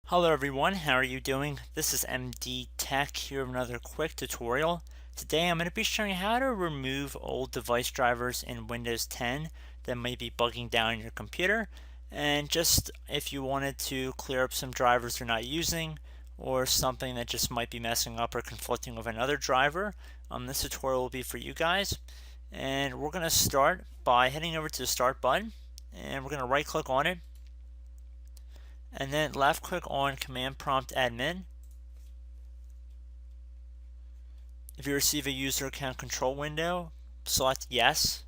Hello everyone, how are you doing? This is MD Tech here with another quick tutorial. Today I'm going to be showing you how to remove old device drivers in Windows 10 that might be bugging down your computer, and just if you wanted to clear up some drivers you're not using or something that just might be messing up or conflicting with another driver, this tutorial will be for you guys. And we're going to start by heading over to the start button, and we're going to right click on it and then left click on command prompt admin. If you receive a user account control window, select yes.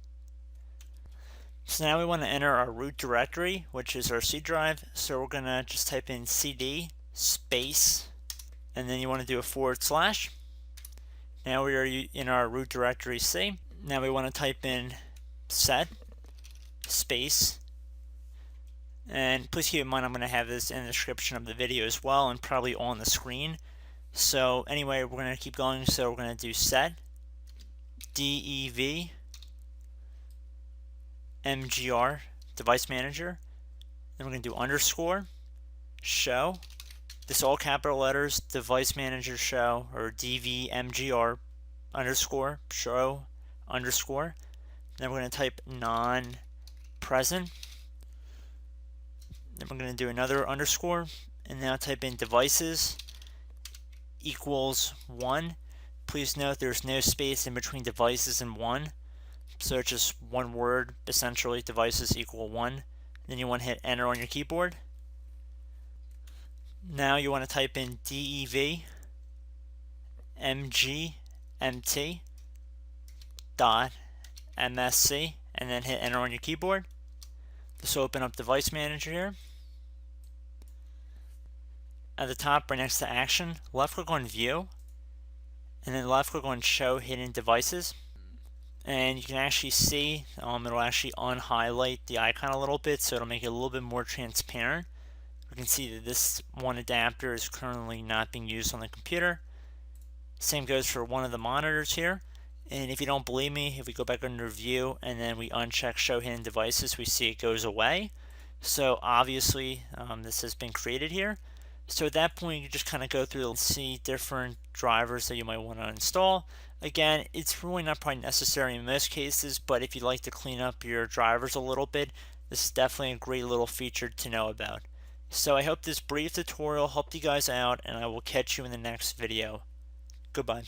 So now we want to enter our root directory, which is our C drive. So we're going to just type in cd space, and then you want to do a /. Now we are in our root directory C. Now we want to type in set space. And please keep in mind I'm going to have this in the description of the video as well and probably on the screen. So anyway, we're going to keep going. So we're going to do set devmgr device manager. Then we're going to do underscore show. This all capital letters, device manager show, or devmgr underscore show underscore. Then we're going to type non-present. Then we're going to do another underscore, and now type in devices equals 1. Please note there's no space in between devices and 1, so it's just one word, essentially, devices equal 1. Then you want to hit enter on your keyboard. Now you want to type in devmgmt.msc, and then hit enter on your keyboard. This will open up Device Manager here. At the top, right next to Action, left click on View, and then left click on Show Hidden Devices. And you can actually see, it'll actually unhighlight the icon a little bit, so it'll make it a little bit more transparent. We can see that this one adapter is currently not being used on the computer. Same goes for one of the monitors here. And if you don't believe me, if we go back under View and then we uncheck Show Hidden Devices, we see it goes away. So obviously, this has been created here. So at that point, you just kind of go through and see different drivers that you might want to install. Again, it's really not probably necessary in most cases, but if you'd like to clean up your drivers a little bit, this is definitely a great little feature to know about. So I hope this brief tutorial helped you guys out, and I will catch you in the next video. Goodbye.